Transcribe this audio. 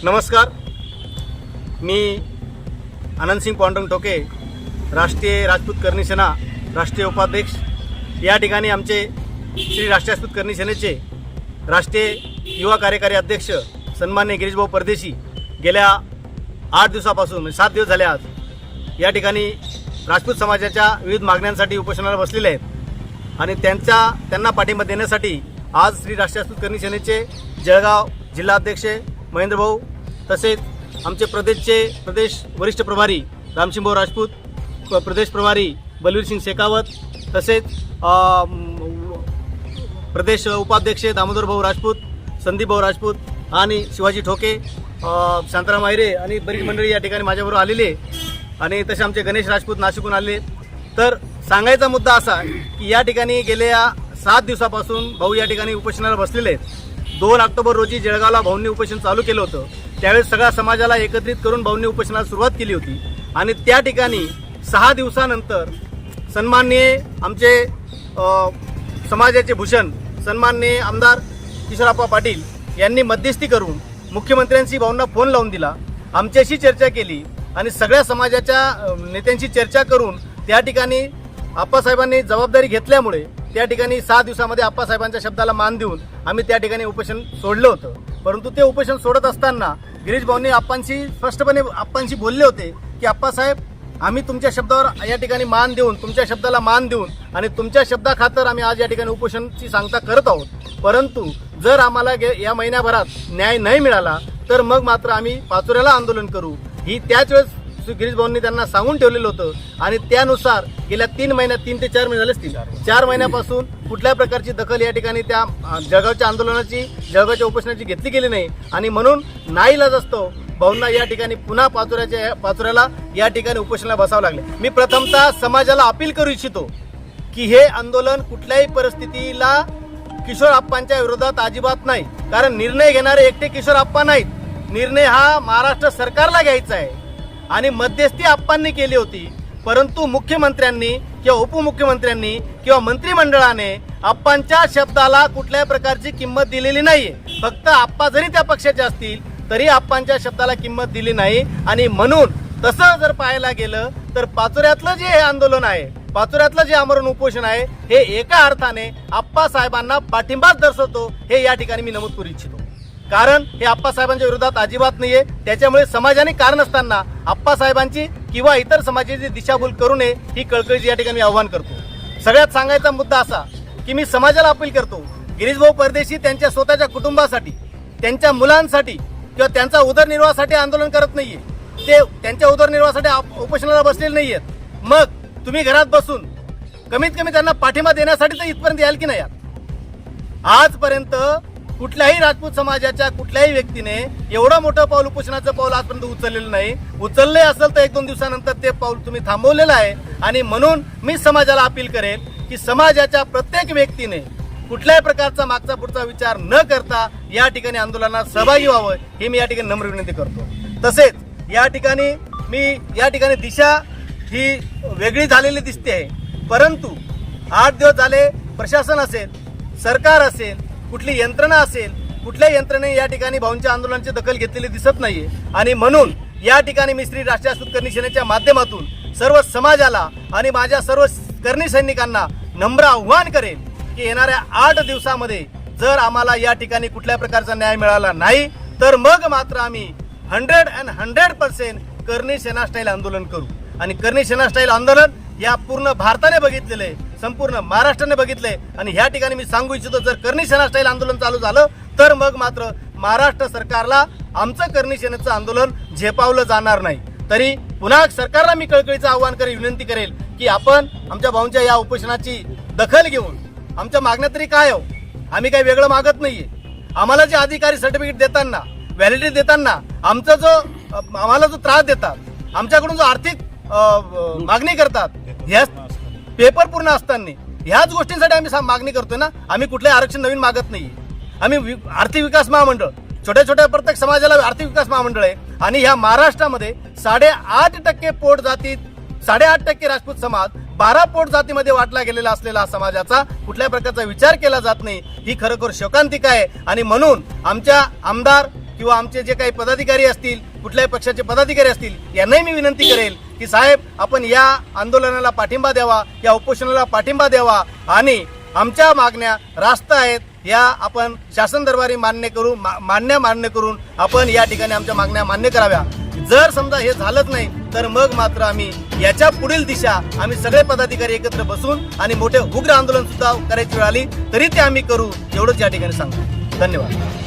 नमस्कार, मी आनंदसिंग पांडुरंग टोके, राष्ट्रीय राजपूत करणी सेना राष्ट्रीय उपाध्यक्ष। या ठिकाणी आमचे श्री राष्ट्रीय राजपूत करणी सेनेचे राष्ट्रीय युवा कार्यकारी अध्यक्ष सन्माननीय गिरीशभाऊ परदेशी गेल्या 8 दिवसापासून 7 दिवस झाले आज या ठिकाणी राजपूत समाजाच्या विविध मागण्यांसाठी उपोषणाला बसलेले आहेत आणि त्यांना पाठिंबा देण्यासाठी आज श्री राष्ट्रीय राजपूत करणी सेनेचे जळगाव जिल्हाध्यक्ष महेंद्र भाऊ, तसेच आमचे प्रदेश वरिष्ठ प्रभारी रामसिंहभाऊ राजपूत, प्रदेश प्रभारी बलवीर सिंग शेखावत, तसेच प्रदेश उपाध्यक्ष दामोदर भाऊ राजपूत, संदीप भाऊ राजपूत आणि शिवाजी ठोके, शांताराम आहिरे आणि बरीच मंडळी या ठिकाणी माझ्याबरोबर आलेले आणि तसे आमचे गणेश राजपूत नाशिकहून आले। तर सांगायचा मुद्दा असा की या ठिकाणी गेल्या 7 दिवसापासून भाऊ या ठिकाणी उपोषणाला बसलेले आहेत। 2 ऑक्टोबर रोजी जळगावला भाऊंनी उपोषण चालू केलं होतं। त्यावेळेस सगळ्या समाजाला एकत्रित करून भाऊंनी उपोषणाला सुरुवात केली होती आणि त्या ठिकाणी 6 दिवसानंतर सन्माननीय आमचे समाजाचे भूषण सन्माननीय आमदार किशोरप्पा पाटील यांनी मध्यस्थी करून मुख्यमंत्र्यांशी भाऊंना फोन लावून दिला, आमच्याशी चर्चा केली आणि सगळ्या समाजाच्या नेत्यांशी चर्चा करून त्या ठिकाणी आप्पासाहेबांनी जबाबदारी घेतल्यामुळे त्या ठिकाणी 6 दिवसामध्ये आप्पासाहेबांच्या शब्दाला मान देऊन आम्ही त्या ठिकाणी उपोषण सोडलं होतं। परंतु ते उपोषण सोडत असताना गिरीश भाऊंनी आप्पांशी स्पष्टपणे बोलले होते की आप्पासाहेब, आम्ही तुमच्या शब्दावर या ठिकाणी मान देऊन, तुमच्या शब्दाला मान देऊन आणि तुमच्या शब्दाखातर आम्ही आज या ठिकाणी उपोषणची सांगता करत आहोत। परंतु जर आम्हाला या महिन्याभरात न्याय नाही मिळाला तर मग मात्र आम्ही पाचोऱ्याला आंदोलन करू, ही त्याच वेळेस गिरीश भाऊंनी त्यांना सांगून ठेवलेलं होतं आणि त्यानुसार गेल्या 3 महिन्यात 3 ते 4 महिने झाले असतील, 4 महिन्यापासून कुठल्या प्रकारची दखल या ठिकाणी त्या जळगावच्या आंदोलनाची, जळगावच्या उपोषणाची घेतली गेली नाही आणि म्हणून नाईलाज असतो भाऊंना या ठिकाणी पुन्हा पाचोऱ्याला या ठिकाणी उपोषणाला बसावं लागले। मी प्रथमतः समाजाला अपील करू इच्छितो की हे आंदोलन कुठल्याही परिस्थितीला किशोरप्पांच्या विरोधात अजिबात नाही, कारण निर्णय घेणारे एकटे किशोरप्पा नाहीत, निर्णय हा महाराष्ट्र सरकारला घ्यायचा आहे आणि मध्यस्थी आप्पांनी केली होती। परंतु मुख्यमंत्र्यांनी किंवा उपमुख्यमंत्र्यांनी किंवा मंत्रिमंडळाने आप्पांच्या शब्दाला कुठल्याही प्रकारची किंमत दिलेली नाहीये। फक्त आप्पा जरी त्या पक्षाचे असतील तरी आप्पांच्या शब्दाला किंमत दिली नाही आणि म्हणून तसं जर पाहायला गेलं तर पाचोऱ्यातलं जे हे आंदोलन आहे, पाचोऱ्यातलं जे आमरण उपोषण आहे, हे एका अर्थाने आप्पासाहेबांना पाठिंबाच दर्शवतो हे या ठिकाणी मी नमूद करू इच्छितो। कारण हे आप्पासाहेबांच्या विरोधात अजिबात नाहीये, त्याच्यामुळे समाजाने कारण असताना आप्पासाहेबांची किंवा इतर समाजाची दिशाभूल करू नये ही कळकळीची या ठिकाणी आवाहन करतो। सगळ्यात सांगायचा मुद्दा असा की मी समाजाला अपील करतो, गिरीशभाऊ परदेशी त्यांच्या स्वतःच्या कुटुंबासाठी, त्यांच्या मुलांसाठी किंवा त्यांचा उदरनिर्वाहासाठी आंदोलन करत नाहीये, ते त्यांच्या उदरनिर्वाहासाठी उपोषणाला बसलेले नाहीयेत। मग तुम्ही घरात बसून कमीत कमी त्यांना पाठिंबा देण्यासाठी तर इथपर्यंत याल की नाही? आजपर्यंत कुठल्याही राजपूत समाजाच्या कुठल्याही व्यक्तीने एवढं मोठं पाऊल, उपोषणाचं पाऊल आजपर्यंत उचललेलं नाही। उचलले असेल तर 1-2 दिवसानंतर ते पाऊल तुम्ही थांबवलेलं आहे आणि म्हणून मी समाजाला अपील करेन की समाजाच्या प्रत्येक व्यक्तीने कुठल्याही प्रकारचा मागचा पुढचा विचार न करता या ठिकाणी आंदोलनात सहभागी व्हावं ही मी या ठिकाणी नम्र विनंती करतो। तसेच या ठिकाणी दिशा ही वेगळी झालेली दिसते आहे, परंतु 8 दिवस झाले प्रशासन असेल, सरकार असेल, कुठली यंत्रणा असेल, कुठल्या यंत्रणेने या ठिकाणी भाऊंच्या आंदोलनाची दखल घेतलेली दिसत नाहीये आणि म्हणून या ठिकाणी मी श्री राष्ट्रीय राजपूत करणी सेनेच्या माध्यमातून सर्व समाजाला आणि माझ्या सर्व करणी सैनिकांना नम्र आव्हान करेन की येणाऱ्या 8 दिवसामध्ये जर आम्हाला या ठिकाणी कुठल्या प्रकारचा न्याय मिळाला नाही तर मग मात्र आम्ही 100% करणी सेना स्टाईल आंदोलन करू आणि करणी सेना स्टाईल आंदोलन या पूर्ण भारताने बघितलेलं आहे, संपूर्ण महाराष्ट्राने बघितलंय आणि ह्या ठिकाणी मी सांगू इच्छितो, जर करणी सेना स्टाईल आंदोलन चालू झालं तर मग मात्र महाराष्ट्र सरकारला आमचं करणी सेनेचं आंदोलन झेपावलं जाणार नाही। तरी पुन्हा सरकारला मी कळकळीचं आव्हान करेल, विनंती करेल की आपण आमच्या भाऊंच्या या उपोषणाची दखल घेऊन आमच्या मागण्या तरी काय हो, आम्ही काही वेगळं मागत नाहीये। आम्हाला जे अधिकारी सर्टिफिकेट देताना, व्हॅलिडिटी देताना आम्हाला जो त्रास देतात, आमच्याकडून जो आर्थिक मागणी करतात, ह्या पेपर पूर्ण असताना ह्याच गोष्टींसाठी आम्ही मागणी करतोय ना। आम्ही कुठलंही आरक्षण नवीन मागत नाहीये। आम्ही आर्थिक विकास महामंडळ, छोट्या प्रत्येक समाजाला आर्थिक विकास महामंडळ आहे आणि ह्या महाराष्ट्रामध्ये 8.5% पोट जातीत 8.5% राजपूत समाज 12 पोट जातीमध्ये वाटला गेलेला असलेला समाजाचा कुठल्या प्रकारचा विचार केला जात नाही, ही खरोखर शोकांतिका आहे। आणि म्हणून आमच्या आमदार किंवा आमचे जे काही पदाधिकारी असतील, कुठल्याही पक्षाचे पदाधिकारी असतील, यांनाही मी विनंती करेल की साहेब, आपण या आंदोलनाला पाठिंबा द्यावा, या उपोषणाला पाठिंबा द्यावा आणि आमच्या मागण्या रास्त आहेत या आपण शासन दरबारी मान्य करून आपण या ठिकाणी आमच्या मागण्या मान्य कराव्या. जर समजा हे झालंच नाही तर मग मात्र आम्ही याच्या पुढील दिशा आम्ही सगळे पदाधिकारी एकत्र बसून आणि मोठे उग्र आंदोलन सुद्धा करायची वेळ आली तरी ते आम्ही करू, एवढंच या ठिकाणी सांगतो. धन्यवाद.